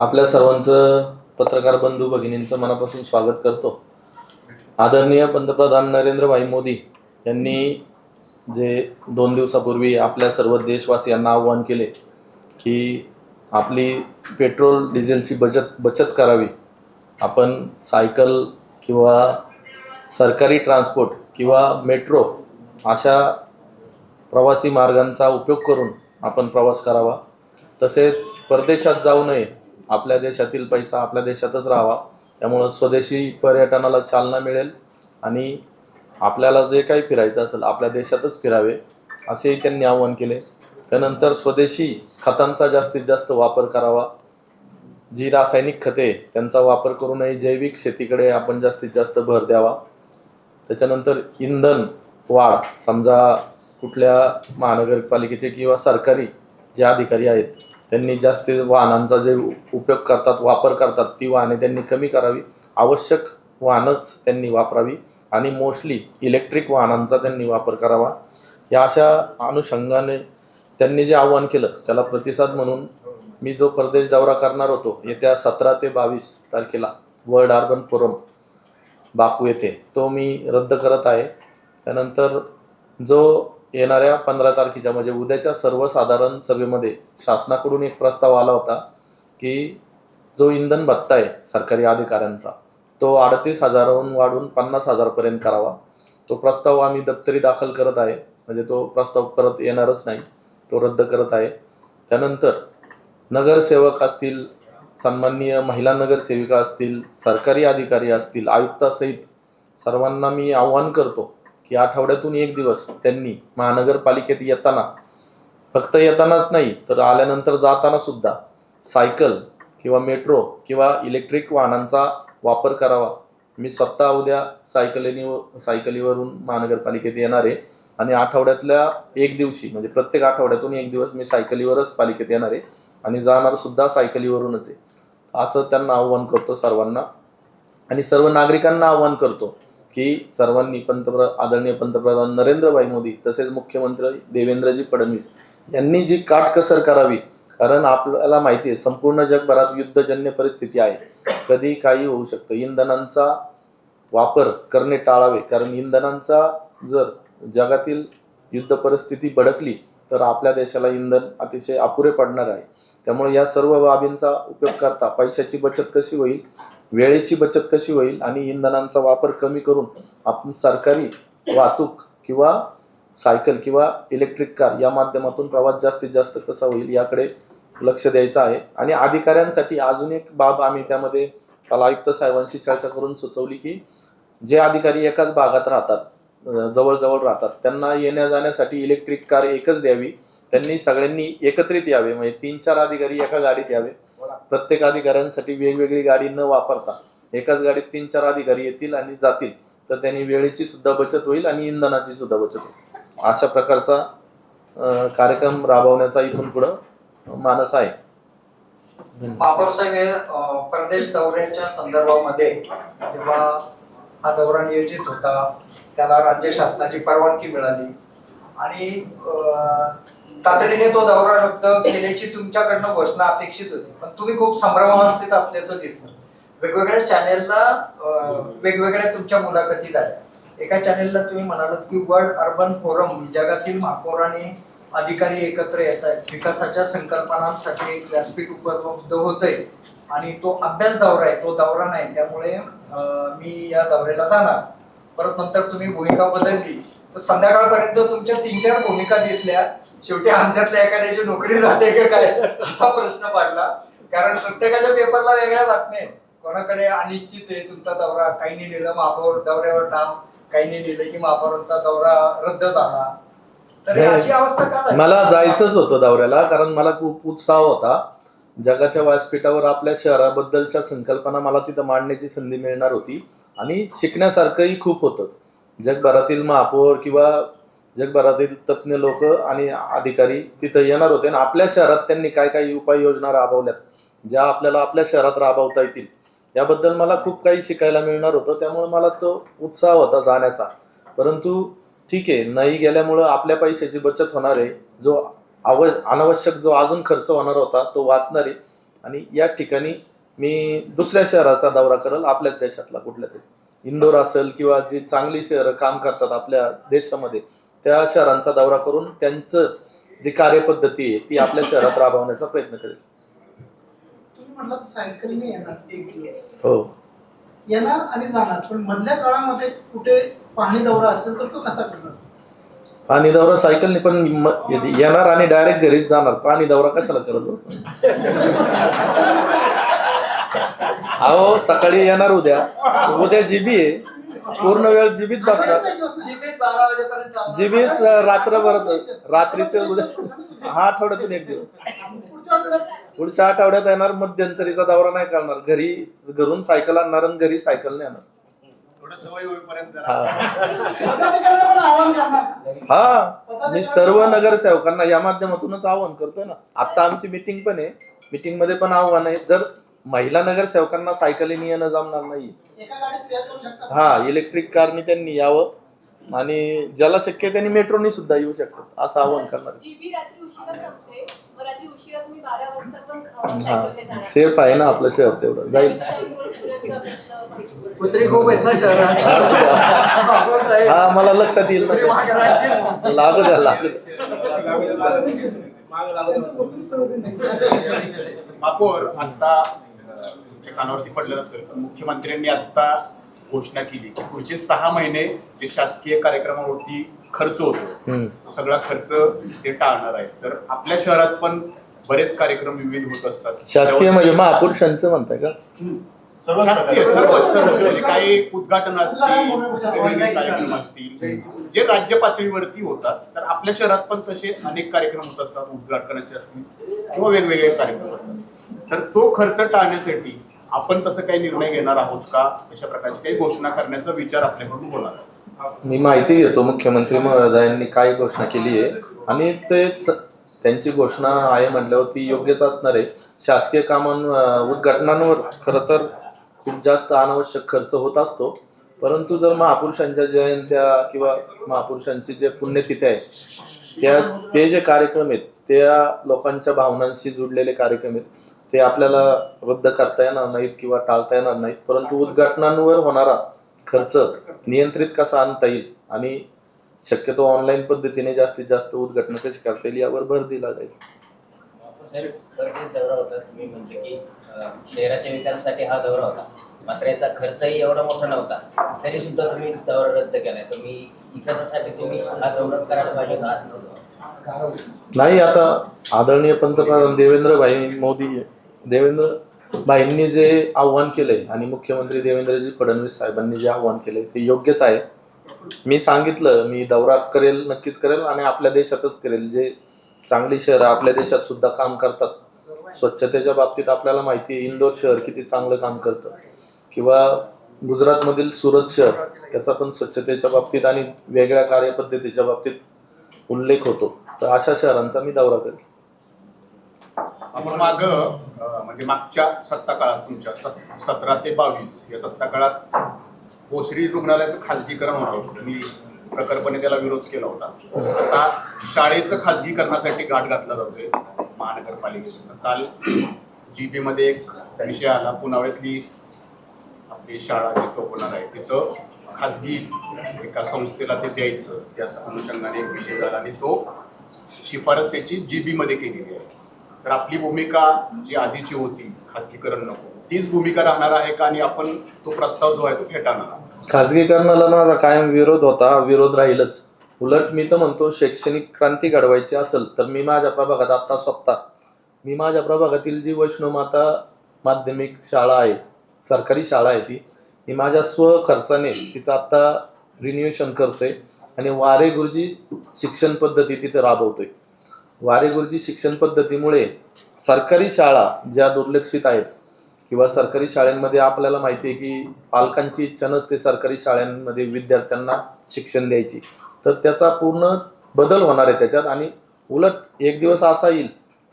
आपल्या सर्वांचं पत्रकार बंधू भगिनींचं मनापासून स्वागत करतो. आदरणीय पंतप्रधान नरेंद्र भाई मोदी यांनी जे 2 दिवसापूर्वी आपल्या सर्व देशवासियांना आवाहन केले की आपली पेट्रोल डिझेलची बचत करावी. आपण सायकल किंवा सरकारी ट्रान्सपोर्ट किंवा मेट्रो अशा प्रवासी मार्गांचा उपयोग करून आपण प्रवास करावा. तसेच परदेशात जाऊ नये. आपल्या देशातील पैसा आपल्या देशातच राहावा. त्यामुळं स्वदेशी पर्यटनाला चालना मिळेल आणि आपल्याला जे काही फिरायचं असेल आपल्या देशातच फिरावे असेही त्यांनी आवाहन केले. त्यानंतर स्वदेशी खतांचा जास्तीत जास्त वापर करावा. जी रासायनिक खते त्यांचा वापर करू नये, जैविक शेतीकडे आपण जास्तीत जास्त भर द्यावा. त्याच्यानंतर इंधन वाढ, समजा कुठल्या महानगरपालिकेचे किंवा सरकारी जे अधिकारी आहेत त्यांनी जास्त वाहनांचा जे उपयोग करतात, वापर करतात, ती वाहने त्यांनी कमी करावी. आवश्यक वाहनच त्यांनी वापरावी आणि मोस्टली इलेक्ट्रिक वाहनांचा त्यांनी वापर करावा. या अशा अनुषंगाने त्यांनी जे आवाहन केलं त्याला प्रतिसाद म्हणून मी जो परदेश दौरा करणार होतो येत्या 17 ते 22 तारखेला वर्ल्ड अर्बन फोरम बाकू येथे, तो मी रद्द करत आहे. त्यानंतर जो येणाऱ्या 15 तारखेच्या म्हणजे उद्याच्या सर्वसाधारण सभेमध्ये शासनाकडून एक प्रस्ताव आला होता की जो इंधन भत्ता आहे सरकारी अधिकाऱ्यांचा तो 38,000 वाढून 50,000 पर्यंत करावा. तो प्रस्ताव आम्ही दप्तरी दाखल करत आहे. म्हणजे तो प्रस्ताव परत येणारच नाही, तो रद्द करत आहे. त्यानंतर नगरसेवक असतील, सन्माननीय महिला नगरसेविका असतील, सरकारी अधिकारी असतील, आयुक्तासहित सर्वांना मी आवाहन करतो की आठवड्यातून एक दिवस त्यांनी महानगरपालिकेत येताना, फक्त येतानाच नाही तर आल्यानंतर जाताना सुद्धा सायकल किंवा मेट्रो किंवा इलेक्ट्रिक वाहनांचा वापर करावा. मी स्वतः उद्या सायकलीवरून महानगरपालिकेत येणार आहे आणि आठवड्यातल्या एक दिवशी म्हणजे प्रत्येक आठवड्यातून एक दिवस मी सायकलीवरच पालिकेत येणार आहे आणि जाणार सुद्धा सायकलीवरूनच आहे. असं त्यांना आव्हान करतो सर्वांना आणि सर्व नागरिकांना आव्हान करतो की सर्वांनी आदरणीय पंतप्रधान नरेंद्रभाई मोदी तसेच मुख्यमंत्री देवेंद्रजी फडणवीस यांनी जी काटकसर करावी. कारण आपल्याला माहिती आहे संपूर्ण जगभरात युद्धजन्य परिस्थिती आहे, कधी काही होऊ शकतं. इंधनांचा वापर करणे टाळावे, कारण इंधनांचा जर जगातील युद्ध परिस्थिती भडकली तर आपल्या देशाला इंधन अतिशय अपुरे पडणार आहे. त्यामुळे या सर्व बाबींचा उपयोग करता पैशाची बचत कशी होईल, वेळेची बचत कशी होईल आणि इंधनांचा वापर कमी करून आपण सरकारी वाहतूक किंवा सायकल किंवा इलेक्ट्रिक कार या माध्यमातून प्रवास जास्तीत जास्त कसा होईल याकडे लक्ष द्यायचं आहे. आणि अधिकाऱ्यांसाठी अजून एक बाब आम्ही त्यामध्ये काल आयुक्त साहेबांशी चर्चा करून सुचवली की जे अधिकारी एकाच भागात राहतात, जवळजवळ राहतात, त्यांना येण्या जाण्यासाठी इलेक्ट्रिक कार एकच द्यावी. त्यांनी सगळ्यांनी एकत्रित यावे, म्हणजे 3-4 अधिकारी एका गाडीत यावे. प्रत्येक अधिकाऱ्यांसाठी वेगवेगळी गाडी न वापरता एकाच गाडीत 3-4 अधिकारी येतील आणि जातील, तर त्यांनी वेळेची सुद्धा बचत होईल आणि इंधनाची सुद्धा बचत होईल. अशा प्रकारचा कार्यक्रम राबवण्याचा इथून पुढं मानस आहे. बाबर साहेब, परदेश दौऱ्याच्या संदर्भामध्ये जेव्हा हा दौरा नियोजित होता त्याला राज्य शासनाची परवानगी मिळाली आणि तातडीने तो दौरा रद्द केल्याची तुमच्याकडनं घोषणा अपेक्षित होती, पण तुम्ही खूप संभ्रमावस्थेत असल्याचं दिसलं. वेगवेगळ्या चॅनेलला वेगवेगळ्या तुमच्या मुलाखती झाल्या. एका चॅनेलला तुम्ही म्हणालात की वर्ल्ड अर्बन फोरम जगातील महापौर आणि अधिकारी एकत्र येत आहेत, विकासाच्या संकल्पनांसाठी एक व्यासपीठ उपलब्ध होतंय आणि तो अभ्यास दौरा आहे, तो दौरा नाही, त्यामुळे मी या दौऱ्याला जाणार. परत नंतर तुम्ही भूमिका बदलली तर संध्याकाळपर्यंत तुमच्या 3-4 भूमिका दिसल्या. शेवटी आमच्यातल्या एखाद्याची नोकरी जाते का काय असा प्रश्न पडला, कारण प्रत्येकाच्या पेपरला वेगळ्या बातम्या आहेत. कोणाकडे अनिश्चित आहे तुमचा दौरा, काहींनी लिहिलं महापौर दौऱ्यावर ठाम, काहींनी लिहिलं की महापौरांचा दौरा रद्द झाला. तर अशी अवस्था का झाली? मला जायचंच होतं दौऱ्याला, कारण मला खूप उत्साह होता. जगाच्या व्यासपीठावर आपल्या शहराबद्दलच्या संकल्पना मला तिथं मांडण्याची संधी मिळणार होती आणि शिकण्यासारखंही खूप होतं. जगभरातील महापौर किंवा जगभरातील तज्ज्ञ लोक आणि अधिकारी तिथं येणार होते आणि आपल्या शहरात त्यांनी काय काय उपाययोजना राबवल्यात ज्या आपल्याला आपल्या शहरात राबवता येतील याबद्दल मला खूप काही शिकायला मिळणार होतं. त्यामुळे मला तो उत्साह होता जाण्याचा. परंतु ठीक आहे, नाही गेल्यामुळं आपल्या पैशाची बचत होणार आहे, जो अनावश्यक जो अजून खर्च होणार होता तो वाचणार आहे. आणि या ठिकाणी मी दुसऱ्या शहराचा दौरा करेल, आपल्याच देशातला कुठल्या तरी इंदोर असेल किंवा जी चांगली शहरं काम करतात आपल्या देशामध्ये त्या शहरांचा दौरा करून त्यांचं जी कार्यपद्धती आहे ती आपल्या शहरात राबवण्याचा प्रयत्न करेल. तुम्ही म्हटलं सायकलने येणार एक दिवस, हो, येणार आणि जाणार, पण मधल्या काळामध्ये कुठे पाहणी दौरा असेल तर तो कसा करणार? पाणी दौरा सायकलने पण येणार आणि डायरेक्ट घरीच जाणार. पाणी दौरा कशाला करत अहो सकाळी येणार, उद्या जीबी आहे, पूर्ण वेळ जीबीत बसणार, जीबीत 12 वाजेपर्यंत चालणार. जीबीच रात्रभर, रात्रीचे उद्या हा आठवड्यातून एक दिवस, पुढच्या आठवड्यात पुढच्या आठवड्यात येणार. मध्यंतरीचा दौरा नाही करणार, घरून सायकल आणणार आणि घरी सायकलने येणार. पदाधिकाऱ्यांना पण आवाहन करणार का? हा, मी सर्व नगरसेवकांना या माध्यमातूनच आवाहन करतोय ना. आता आमची मीटिंग पण आहे, मीटिंग मध्ये पण आव्हान आहे, जर महिला नगरसेवकांना सायकलीने येणं जमणार नाही, एका गाडीत शेअर करू शकतात. हा इलेक्ट्रिक कारनी त्यांनी यावं आणि ज्याला शक्य त्यांनी मेट्रोनी सुद्धा येऊ शकतात असं आवाहन करणार. जीबी रात्री उशिरा संपते, मग रात्री उशिरा तुम्ही 12 वाजता पण सायकलने हा, जाणार. सेफ आहे ना आपलं शहर, तेवढं जाईल. कुत्री खूप आहेत ना शहरात. बाबर साहेब, हा, मला लक्षात येईल कुत्री मागे ना. राहतील. लागू द्या. महापौर, आता तुमच्या कानावरती पडलेलं असेल पण मुख्यमंत्र्यांनी आता घोषणा केली की पुढचे 6 महिने जे शासकीय कार्यक्रमावरती खर्च होतो तो सगळा खर्च ते टाळणार आहे. तर आपल्या शहरात पण बरेच कार्यक्रम विविध होत असतात. शासकीय म्हणजे महापुरुषांचं म्हणताय का? शासकीय सर्वच म्हणजे काही उद्घाटन असतील, वेगवेगळे कार्यक्रम असतील जे राज्य पातळीवरती होतात, तर आपल्या शहरात पण तसे अनेक कार्यक्रम होत असतात, उद्घाटनाचे असतील किंवा वेगवेगळे कार्यक्रम असतात. तर तो खर्च टाळण्यासाठी आपण तसं काही निर्णय घेणार आहोत का? अशा प्रकारची काही घोषणा करण्याचा विचार आपल्याकडून होणार आहे? मी माहिती घेतो मुख्यमंत्री महोदयांनी काय घोषणा केली आहे आणि त्यांची घोषणा आहे म्हटल्यावर ती योग्यच असणार आहे. शासकीय उद्घाटनांवर खरं तर खूप जास्त अनावश्यक खर्च होत असतो, परंतु जर महापुरुषांच्या जयंत्या किंवा महापुरुषांची जे पुण्यतिथ्या आहेत ते जे कार्यक्रम आहेत त्या लोकांच्या भावनांशी जुडलेले कार्यक्रम आहेत, ते आपल्याला रद्द करता येणार नाहीत किंवा टाळता येणार नाहीत. परंतु उद्घाटनांवर होणारा खर्च नियंत्रित कसा आणता येईल आणि शक्यतो ऑनलाईन पद्धतीने जास्तीत जास्त उद्घाटन कशी करता येईल यावर भर दिला जाईल. दौरा होता, तुम्ही म्हटले की शहराच्या विकासासाठी हा दौरा होता, मात्र याचा खर्चही एवढा मोठा नव्हता, तरी सुद्धा तुम्ही दौरा रद्द केलाय. तुम्ही विकासासाठी तुम्ही हा दौरा करायला पाहिजे होता, आज नव्हतं. नाही, आता आदरणीय पंतप्रधान देवेंद्र भाईंनी जे आव्हान केलंय आणि मुख्यमंत्री देवेंद्रजी फडणवीस साहेबांनी जे आव्हान केलंय ते योग्यच आहे. मी सांगितलं, मी दौरा करेल, नक्कीच करेल आणि आपल्या देशातच करेल. जे चांगली शहरं आपल्या देशात सुद्धा काम करतात, स्वच्छतेच्या बाबतीत आपल्याला माहिती आहे इंदोर शहर किती चांगलं काम करतं, किंवा गुजरातमधील सुरत शहर, त्याचा पण स्वच्छतेच्या बाबतीत आणि वेगळ्या कार्यपद्धतीच्या बाबतीत उल्लेख होतो. तर अशा शहरांचा मी दौरा करेल. आपण म्हणजे मागच्या सत्ता काळात तुमच्या 17 ते 22 या सत्ता काळात भोसरी रुग्णालयाचं खाजगीकरण होतं, तुम्ही प्रखरपणे त्याला विरोध केला होता. आता शाळेचं खाजगीकरणासाठी गाठ घातला जातोय महानगरपालिकेतून. काल जीबी मध्ये एक विषय आला, पुनावळ्यातली आपली शाळा जिथं होणार आहे तिथं खाजगी एका संस्थेला ते द्यायचं, त्या अनुषंगाने एक विषय झाला आणि तो शिफारस त्याची जीबी मध्ये केलेली आहे. तर आपली भूमिका जी आधीची होती, खाजगीकरण नको, तीच भूमिका राहणार आहे का आणि आपण तो प्रस्ताव जो आहे तो फेटाळणार? खाजगीकरणाला माझा कायम विरोध होता, विरोध राहीलच. उलट मी तर म्हणतो, शैक्षणिक क्रांती घडवायची असेल तर मी माझ्या प्रभागात आता स्वतः माझ्या प्रभागातील जी वैष्णोमाता माध्यमिक शाळा आहे, सरकारी शाळा आहे, ती मी माझ्या स्वखर्चाने तिचं आता रिन्युएशन करतोय आणि वारे गुरुजी शिक्षण पद्धती तिथे राबवतोय. वारे गुरुजी शिक्षण पद्धतीमुळे सरकारी शाळा ज्या दुर्लक्षित आहेत किंवा सरकारी शाळांमध्ये आपल्याला माहिती आहे की पालकांची इच्छा नसते सरकारी शाळांमध्ये विद्यार्थ्यांना शिक्षण द्यायची, तर त्याचा पूर्ण बदल होणार आहे त्याच्यात. आणि उलट एक दिवस असा येईल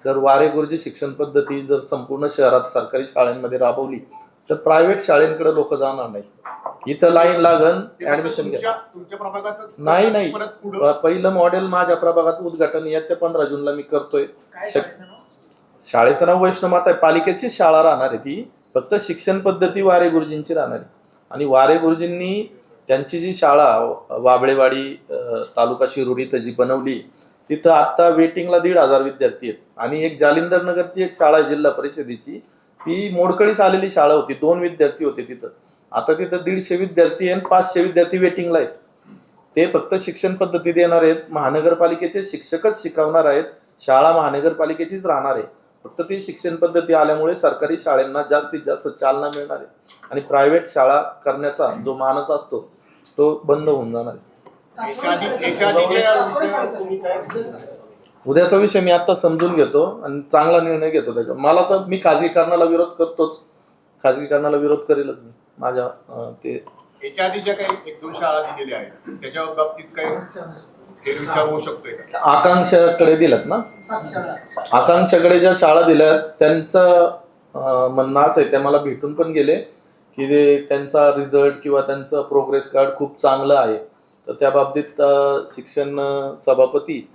जर वारे गुरुजी शिक्षण पद्धती जर संपूर्ण शहरात सरकारी शाळांमध्ये राबवली तर प्रायव्हेट शाळेंकडे लोक जाणार नाही. इथं लाईन लागन ऍडमिशन घ्या. तुमच्या प्रभागातच नाही, पहिलं मॉडेल माझ्या प्रभागात उद्घाटन येत्या 15 जूनला मी करतोय. शाळेचं नाव वैष्णवमाता आहे, पालिकेचीच शाळा राहणार आहे ती, फक्त शिक्षण पद्धती वारे गुरुजींची राहणार आहे. आणि वारे गुरुजींनी त्यांची जी शाळा वाबळेवाडी तालुका शिरूर इथं जी बनवली, तिथं आत्ता वेटिंगला 1,500 विद्यार्थी आहेत. आणि एक जालिंदर नगरची एक शाळा आहे जिल्हा परिषदेची, ती मोडकळीस आलेली शाळा होती, 2 विद्यार्थी होते तिथं. आता तिथं 150 विद्यार्थी आणि 500 विद्यार्थी वेटिंगला आहेत. ते फक्त शिक्षण पद्धती देणार आहेत, महानगरपालिकेचे शिक्षकच शिकवणार आहेत, शाळा महानगरपालिकेचीच राहणार आहे. फक्त ती शिक्षण पद्धती आल्यामुळे सरकारी शाळांना जास्तीत जास्त चालना मिळणार आहे आणि प्रायव्हेट शाळा करण्याचा जो मानस असतो तो बंद होऊन जाणार आहे. याच्या आधी जे उद्याचा विषय मी आता समजून घेतो आणि चांगला निर्णय घेतो त्याच्या. मला तर मी खाजगीकरणाला विरोध करतोच, खाजगीकरणाला विरोध करेलच मी माझ्या ते. याच्या आधी ज्या काही 1-2 शाळा दिलेल्या आहेत त्याच्या बाबतीत काही विचार होऊ शकतोय का? आकांक्षाकडे दिल्यात ना, 7 शाळा. आकांक्षाकडे ज्या शाळा दिल्यात त्यांचं म्हणणं असं आहे, ते मला भेटून पण गेले की त्यांचा रिझल्ट किंवा त्यांचं प्रोग्रेस कार्ड खूप चांगलं आहे. तर त्या बाबतीत शिक्षण सभापती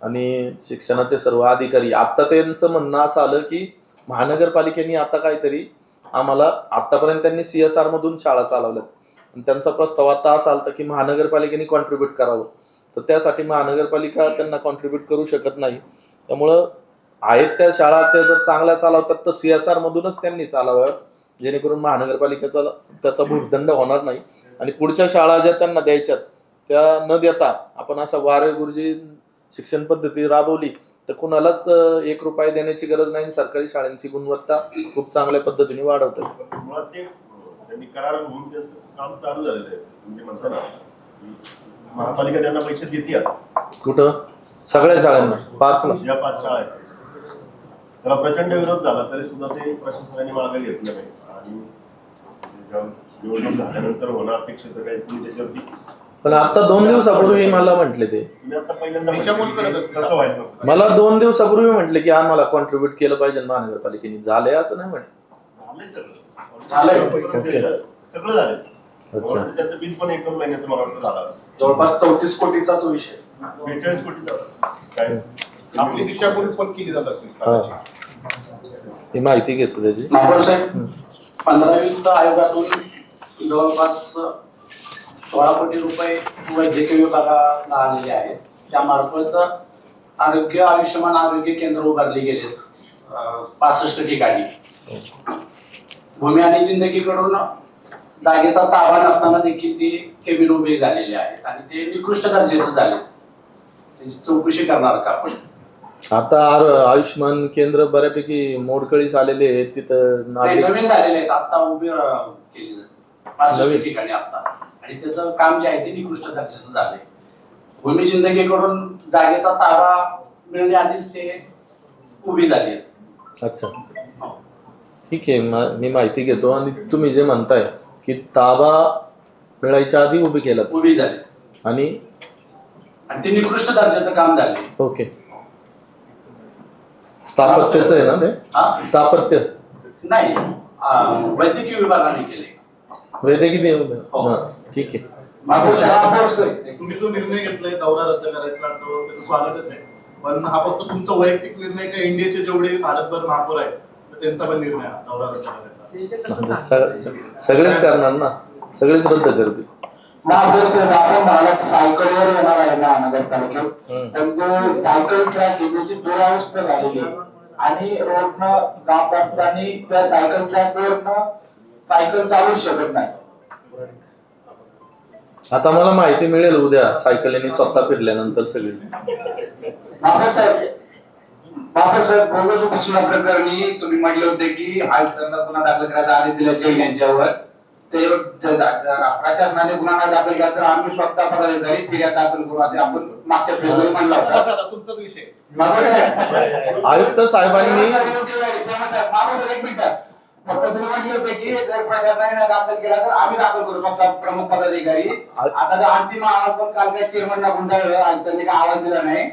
आणि शिक्षणाचे सर्व अधिकारी, आत्ता त्यांचं म्हणणं असं आलं की महानगरपालिकेने आता काहीतरी आम्हाला, आत्तापर्यंत त्यांनी CSR मधून शाळा चालवल्यात आणि त्यांचा प्रस्ताव आता असा आलता की महानगरपालिकेने कॉन्ट्रीब्यूट करावं. तर त्यासाठी महानगरपालिका त्यांना कॉन्ट्रीब्यूट करू शकत नाही. त्यामुळं आहेत त्या शाळा, त्या जर चांगल्या चालवतात तर CSR मधूनच त्यांनी चालवाव्यात, जेणेकरून महानगरपालिकेचा त्याचा भूर्दंड होणार नाही. आणि पुढच्या शाळा ज्या त्यांना द्यायच्यात त्या न देता आपण अशा वारे गुरुजी शिक्षण पद्धती राबवली तर कुणालाच 1 रुपया देण्याची गरज नाही. सरकारी शाळांची गुणवत्ता खूप चांगल्या पद्धतीने वाढवतात. मुळात ते त्यांनी करार होऊन त्यांचं काम चालू झालेलं आहे. म्हणजे म्हणतो ना महापालिका त्यांना पैसे देते आता. कुठं? सगळ्या शाळांना 5 ज्या 5 शाळा आहेत त्याला प्रचंड विरोध झाला तरी सुद्धा ते प्रशासनाने मागे घेतलं नाही. आणि निवडणूक झाल्यानंतर होणं अपेक्षित काही तुम्ही त्याच्यावरती. पण आता 2 दिवसापूर्वी मला म्हटले ते, तुम्ही आता पहिल्यांदा दिशाभूल करत असतील. कसं व्हायचं मला 2 दिवसापूर्वी म्हटले की आम्हाला कॉन्ट्रीब्यूट केलं पाहिजे महानगरपालिकेने. झालंय असं नाही म्हणे. झालंय ओके. सगळं झालं. अच्छा. त्याचं बिल पण 1-2 महिन्याचं मला वाटतं झालं असेल. जवळपास 34 कोटीचा तो विषय. 42 कोटी झालं काय. आपली दिशाभूल पण केली जात असेल हा, कदाचित. ही माहिती घेतो त्याची. साहेब 15 वित्त आयोगातून जवळपास 16 कोटी रुपये वैद्यकीय विभागाला आलेले आहेत. त्यामार्फत आयुष्यमान आरोग्य केंद्र उभारले गेले 65 ठिकाणी. भूमी आणि जिंदगीकडून जागेचा ताबा नसताना देखील ते केबिन उभे झालेले आहेत आणि ते निकृष्ट दर्जाचे झाले. त्याची चौकशी करणार का आपण? आता आयुष्यमान केंद्र बऱ्यापैकी मोडकळीस आलेले आहेत, तिथं ते नागरिक नवीन झालेले आहेत, आता उभे केले 65 ठिकाणी आता. आणि त्याचं काम जे आहे ते निकृष्ट दर्जाचं झालंय. भूमी जिंदगीकडून जागेचा ताबा मिळण्याआधीच ते उभी झाली आहेत. अच्छा, ठीक आहे. मी माहिती घेतो. आणि तुम्ही जे म्हणताय की ताबा मिळायच्या आधी उभी केलात उभी झाली आणि ते निकृष्ट दर्जाचं काम झालंय. ओके, स्थापत्यच आहे ना ते? हा? स्थापत्य नाही, वैद्यकीय विभागाने केले. वैद्यकीय हो. हा, ठीक आहे. तुम्ही जो निर्णय घेतलाय दौरा रद्द करायचा तो त्याचं स्वागतच आहे. पण हा फक्त तुमचा वैयक्तिक निर्णय का इंडियाचे जेवढे भारतभर महापौर आहेत तर त्यांचा पण निर्णय आहे दौरा रद्द करायचा? सगळेच करणार ना, सगळेच रद्द करतील. आपण भारत सायकलवर येणार आहे ना नगर तालुक्यात, तर सायकल ट्रॅक त्याची दुरावस्था झालेली आहे आणि रोडनं जात असताना त्या सायकल ट्रॅकवरनं सायकल चालू शकत नाही. आता मला माहिती मिळेल उद्या सायकलीने स्वतः फिरल्यानंतर सगळी. बाबासाहेब बोगस घोषणा प्रकरणी तुम्ही म्हटले होते की आयुक्तांना गुन्हा दाखल करायचा आदेश दिला जैन यांच्यावर. ते प्रशासनाने गुन्हा नाही दाखल केला तर आम्ही स्वतः पदाधिकारी फिर्याद दाखल करू असे आपण मागच्या फेब्रुवारी म्हणला होता. तुमचाच विषय. आयुक्त साहेबांनी एक मिनिट, फक्त तुम्ही म्हटले होते की जर प्रशासनाने नाही दाखल केला तर आम्ही दाखल करू स्वतः प्रमुख पदाधिकारी. आता तर अंतिम अहवाल पण काल काय चेअरमनला गुंडाळलं आणि त्यांनी काय आवाज दिला नाही.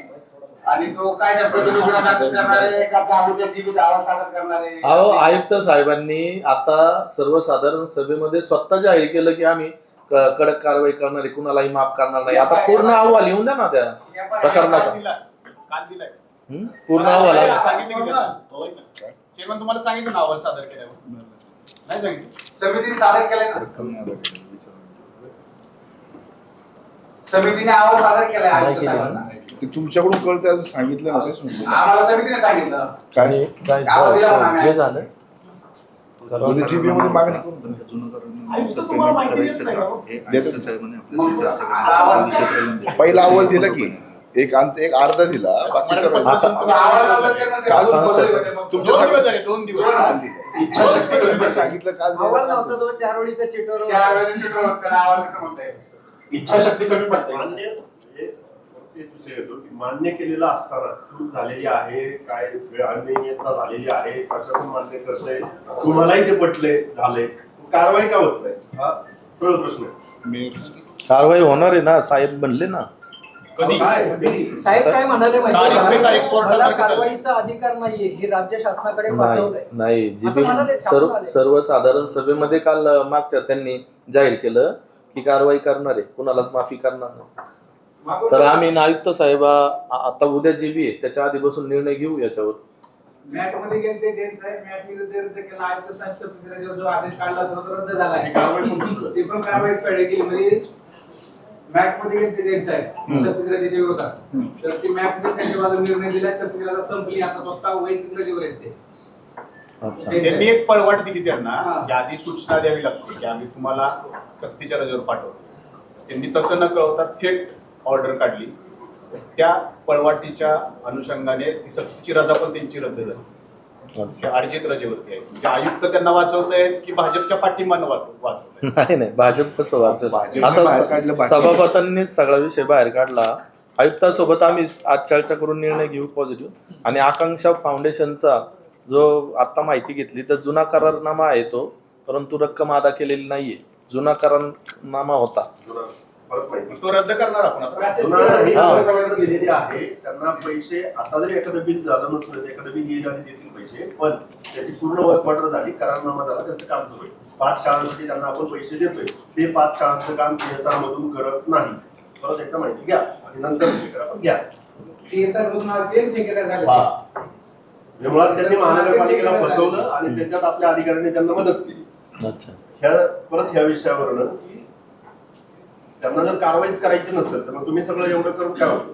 आणि तो काय त्या पद्धतीने गुन्हा दाखल करणार आहे का आरोग्याची बी दावा सादर करणार आहे? अहो, आयुक्त साहेबांनी आता सर्वसाधारण सभेमध्ये स्वतः जाहीर केलं की आम्ही कडक कारवाई करणार आहे, कुणालाही माफ करणार नाही. आता पूर्ण अहवाल येऊन द्या ना त्या प्रकरणाचा. काल दिलाय. पूर्ण अहवाल आहे. सांगितलं की चेअरमन तुम्हाला सांगितलं ना अहवाल सादर केल्यावर नाही सांगितलं समितीने सादर केलाय ना, समितीने अहवाल सादर केलाय आयुक्त साहेबांना. ते तुमच्याकडून कळतं अजून सांगितलं ना तेच म्हणतो. आम्हाला समितीने सांगितलं. आणि काय गावात दिला म्हणा आम्ही. हे झालं उद्या GBA मध्ये मागणी करून आयुक्त तुम्हाला माहिती देत नाही का? पहिला अहवाल दिला की एक अर्धा दिला बाकीचा आता अहवाल सादर केला नाही. काल सांगायचं. दोन दिवस झाले 2 दिवस इच्छाशक्ती सांगितलं काल अहवाल नव्हता तो 4 वेळी त्या चिटवर 4 वेळी चिटवर होता अहवाल कसं म्हणताय. इच्छाशक्ती कमी पडते. मान्य हे तेच विषय येतो की मान्य केलेलं असताना चूक झालेली आहे, काय अनियमितता झालेली आहे, प्रशासन मान्य करतंय, तुम्हालाही ते पटलंय झालंय, कारवाई का होत नाही हा सरळ प्रश्न आहे. मी कारवाई होणार आहे ना, साहेब बनले ना. कधी कधी साहेब काय म्हणाले तारीख पे तारीख माहिती कोर्टात मला तारीख चालू. कारवाईचा अधिकार नाहीये हे राज्य शासनाकडे नाही पाठवलंय. नाही असं म्हणाले, छापून आले. सर्वसाधारण सभेमध्ये काल मागच्या त्यांनी जाहीर केलं की कारवाई करणार आहे, कुणालाच माफी करणार नाही. तर आम्ही आयुक्त साहेब आता उद्या GB आहे त्याच्या आधी बसून निर्णय घेऊ याच्यावर. मॅट मध्ये गेले ते जैन साहेब मॅट विरुद्ध रद्द केला आयुक्त साहेब जो आदेश काढला तो रद्द झाला आहे. ते पण कारवाई केली म्हणजे मॅट मध्ये गेले ते जैन साहेब सत्यजिराच्या विरोधात तर ती मॅट मध्ये त्यांच्या बाजूने निर्णय दिला. सत्यजिराचा संपली आता प्रस्ताव वैचित्राजीवर येते. अच्छा. त्यांनी एक पळवाट दिली त्यांना हा. की आधी सूचना द्यावी लागते की आम्ही तुम्हाला सक्तीच्या रजेवर पाठवतो. त्यांनी तसं न कळवता थेट ऑर्डर काढली. त्या पळवाटीच्या अनुषंगाने ती सक्तीची रजा पण त्यांची रद्द झाली. अच्छा. अर्जित रजेवरती आहे म्हणजे आयुक्त त्यांना वाचवतायत की भाजपच्या पाठीमानं वाचवतायत. नाही नाही भाजप कसं वाचत भाजपने बाहेर काढलं, आता बाकी- सभापतींनीच सगळा विषय बाहेर काढला. आयुक्तासोबत आम्ही आज चर्चा करून निर्णय घेऊ पॉझिटिव्ह. आणि आकांक्षा फाउंडेशनचा जो आता माहिती घेतली तर जुना करारनामा आहे तो, परंतु रक्कम अदा केलेली नाहीये. जुना करारनामा होता. परत माहिती तो रद्द करणार आपण आता. जुना नाही, हा. सरकारकडे दिलेली आहे. त्यांना पैसे आता जरी एखादं बिल झालं नसलं तर एखादं बिल येईल आणि देतील पैसे, पण त्याची पूर्ण वर्कऑर्डर झाली, करारनामा झाला, त्यांचं काम सुरू आहे. 5 शाळांसाठी त्यांना आपण पैसे देतोय, ते 5 शाळांचं काम CSR मधून करत नाही. परत एकदा माहिती घ्या आणि नंतर हे करा, पण घ्या. CSR मधून आले ठेकेदार झाले. म्हणजे मुळात त्यांनी महानगरपालिकेला फसवलं आणि त्याच्यात आपल्या अधिकाऱ्यांनी त्यांना मदत केली. अच्छा. परत ह्या विषयावरनं की त्यांना जर कारवाईच करायची नसेल तर मग तुम्ही सगळं एवढं करून काय होतं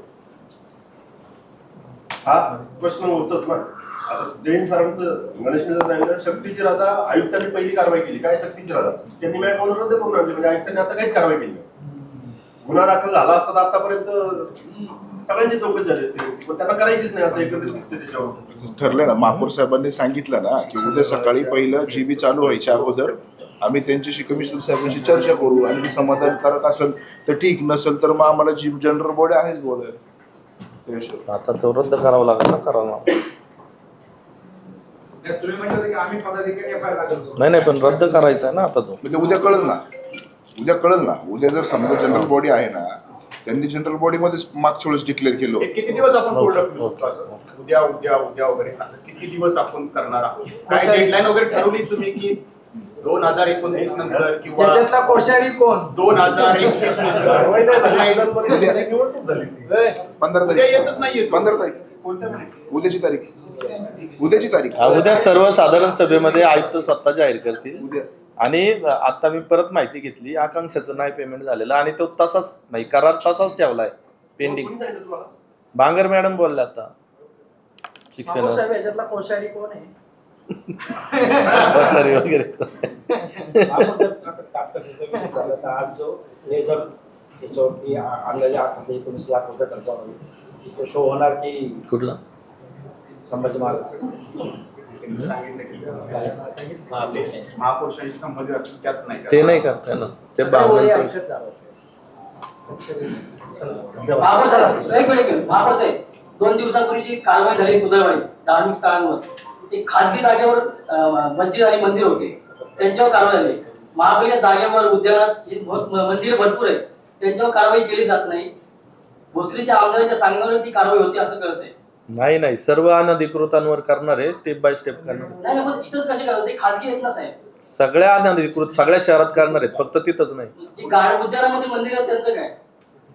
हा प्रश्न होतोच ना. आता जैन सरांचं गणेशने जर सांगितलं शक्तीची रजा आयुक्तांनी पहिली कारवाई केली. काय शक्तीची रजा त्यांनी मॅच म्हणून रद्द करून आणली म्हणजे आयुक्तांनी आता काहीच कारवाई केली नाही. गुन्हा दाखल झाला असता तर आतापर्यंत सगळ्यांची चौकशी झाली असते, पण त्यांना करायचीच नाही असं एकंदरीत दिसते त्याच्यावर. ठरलं ना. महापौर साहेबांनी सांगितलं ना की उद्या सकाळी पहिलं GB चालू व्हायच्या अगोदर आम्ही त्यांच्याशी कमिशनर साहेबांशी चर्चा करू आणि समाधानकारक असेल तर ठीक, नसेल तर मग आम्हाला जी जनरल बॉडी आहेच बोलायला. आता तो रद्द करावा लागेल ना करावा. तुम्ही म्हणता की आम्ही पदाधिकारी FIR करतो. नाही पण रद्द करायचा आहे ना आता तो. म्हणजे उद्या कळलं ना. उद्या जर समजा जनरल बॉडी आहे ना, त्यांनी जनरल बॉडी मध्ये मागच्या वेळेस डिक्लेअर केलं. हे किती दिवस आपण पुढे ढकलू शकतो असं? उद्या उद्या उद्या वगैरे असं किती दिवस आपण करणार आहोत? काय डेडलाईन वगैरे ठरवली तुम्ही की 2029 नंतर किंवा त्याच्यातला कोश्यारी कोण? 2021 नंतर? 15 उद्या तारीख. येतच नाहीये तो. 15 तारीख. कोणत्या महिन्यात? उद्याची तारीख. उद्या सर्वसाधारण सभेमध्ये आयुक्त स्वतः जाहीर करतील. उद्या आणि आता मी परत माहिती घेतली आकांक्षाचं नाही पेमेंट झालेलं आणि तो तसाच नाही करार तसाच ठेवलाय पेंडिंग. कोणी सांगितलं तुम्हाला? बांगर मॅडम बोलल्या आता शिक्षण मामा साहेब याच्यातला कोश्यारी कोण आहे? बसणारी वगैरे. आज जो लेझर त्याच्यावरती अंदाजे 19 लाख रुपये खर्च होईल तो शो होणार की कुठला संभाजी महाराज त्यांनी सांगितलं की महापुरुषांशी संबंधित असेल त्यात नाही ते नाही करता येणार. ते बांगरचं महापौर साहेब 2 दिवसापूर्वी जी कारवाई झाली बुधवारी धार्मिक स्थळांवर एक खासगी जागेवर मस्जिद आणि मंदिर होते त्यांच्यावर कारवाई झाली. महापालिका जागेवर उद्यानात मंदिर भरपूर आहेत त्यांच्यावर कारवाई केली जात नाही. भोसरीच्या आमदारांच्या सांगण्यावर ती कारवाई होती असं कळतंय. नाही सर्व अनधिकृतांवर करणार आहे. स्टेप बाय स्टेप करणार. नाही पण तिथंच कसे करतात ते खासगी आहेत ना साहेब. सगळ्या अनधिकृत सगळ्या शहरात करणार आहेत फक्त तिथंच नाही. जी उद्यानामध्ये मंदिर आहे त्यांचं काय?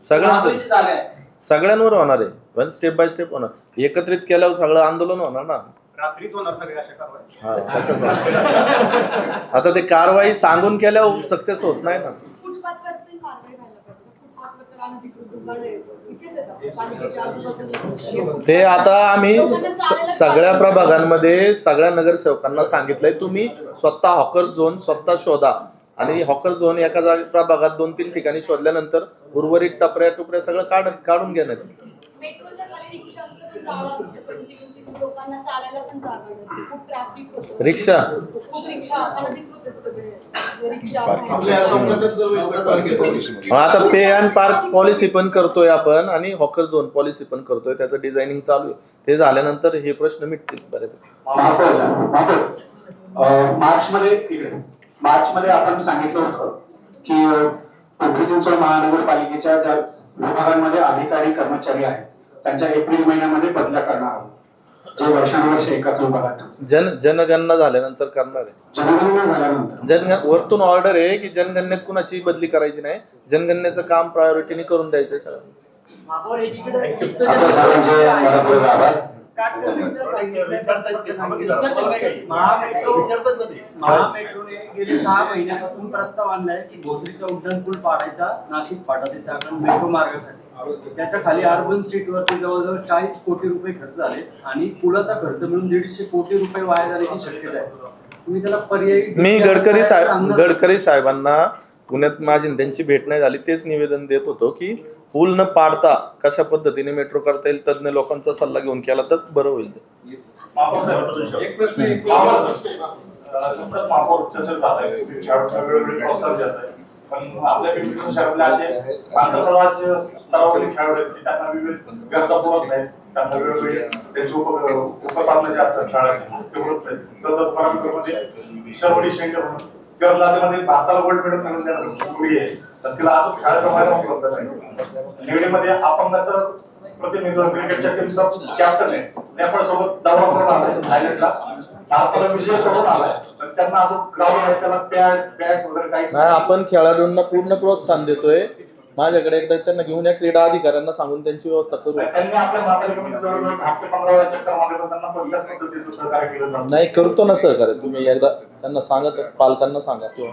सगळ्यांचं महापालिकेची जागा आहे सगळ्यांवर होणार आहे, पण स्टेप बाय स्टेप होणार. एकत्रित केल्यावर सगळं आंदोलन होणार ना. रात्रीच होणार सगळ्या अशा कारवाई. हा तसंच होणार. आता ते कारवाई सांगून केल्यावर सक्सेस होत नाही ना. फुटपाथवर पण कारवाई व्हायला पाहिजे. फुटपाथवर तर अनधिकृत दुकानं आहेत. इथेच येतात. पालिकेच्या आजूबाजूला. ते आता आम्ही सगळ्या प्रभागांमध्ये सगळ्या नगरसेवकांना सांगितलंय, तुम्ही स्वतः हॉकर झोन स्वतः शोधा आणि हॉकर झोन एका प्रभागात 2-3 ठिकाणी शोधल्यानंतर उर्वरित टपऱ्या सगळं काढून घेण्यात. मेट्रोच्या खाली रिक्षांचं पण जाळं असतं. कंटिन्युअसली लोकांना चालायला पण जागा नसते. खूप ट्रॅफिक होतं. रिक्षा खूप रिक्षा अनधिकृत आहेत सगळे. रिक्षा आपल्या या चौकात जर वेगवेगळे घेतो आता पे अँड पार्क पॉलिसी पण करतोय आपण आणि हॉकर झोन पॉलिसी पण करतोय. त्याचं डिझायनिंग चालू आहे. ते झाल्यानंतर हे प्रश्न मिटतील बऱ्यापैकी. मार्चमध्ये आपण सांगितलं होतं की पिंपरी चिंचवड महानगरपालिकेच्या ज्या विभागांमध्ये अधिकारी कर्मचारी आहेत त्यांच्या एप्रिल महिन्यामध्ये बदल्या करणार आहोत, जे वर्षानुवर्ष एकाच विभागात. जनगणना झाल्यानंतर करणार आहे. जनगणना झाल्यानंतर वरतून ऑर्डर आहे की जनगणनेत कुणाची बदली करायची नाही. जनगणनेचं काम प्रायोरिटीने करून द्यायचंय सगळं. आता सर्वांचे मनापूर्वक आभार. महामेट्रोने गेले 6 महिन्यापासून प्रस्ताव आणलाय की भोसरीचा उड्डाणपूल पाडायचा नाशिक फाटा ते चाकण मेट्रो मार्गासाठी. त्याच्या खाली अर्बन स्ट्रीटवरती जवळजवळ 40 कोटी रुपये खर्च झाले आणि पुलाचा खर्च मिळून 150 कोटी रुपये वाया जाण्याची शक्यता आहे. तुम्ही त्याला पर्यायी मी गडकरी साहेबांना पुण्यात माझी त्यांची भेट नाही झाली, तेच निवेदन देत होतो की पूल न पाडता कशा पद्धतीने मेट्रो करता येईल तज्ञ लोकांचा सल्ला घेऊन केला तर बरं होईल. एक प्रश्न महापौरच्या झालाय वेगवेगळे प्रोत्साहन देत आहे, पण आपल्या पिंपरी शहरातल्या असे आंतरराज्य स्तरावरील खेळाडू आहेत की त्यांना विविध गरजा पुरत नाहीत, त्यांना वेगवेगळे त्यांची उपसाधनं जे असतात शाळेचे ते पुरत नाहीत. सतत परंपरेमध्ये शर्वरी शेंकर म्हणून करलामध्ये भारताला गोल्ड मेडल मिळवून मुली आहे, तर तिला अजून खेळायचा मार्ग उपलब्ध नाही. निवडीमध्ये अपंगाचं प्रतिनिधित्व क्रिकेटच्या टीमचा कॅप्टन आहे, नेपाळ सोबत दौरा करून आलाय थायलंडला, भारताला विजय करून आलाय, पण त्यांना अजून ग्राउंड आहे, त्याला बॅट वगैरे काही नाही. आपण खेळाडूंना पूर्ण प्रोत्साहन देतोय. माझ्याकडे एकदा त्यांना घेऊन या क्रीडा अधिकाऱ्यांना सांगून त्यांची व्यवस्था करू. त्यांनी आपल्या म्हातारी कमिटी जवळजवळ 10 ते 15 वेळा चक्कर मारले, पण त्यांना पहिल्याच पद्धतीचं सहकार्य केलं जातं. नाही करतो ना सहकार्य. तुम्ही एकदा त्यांना सांगा, पालकांना सांगा किंवा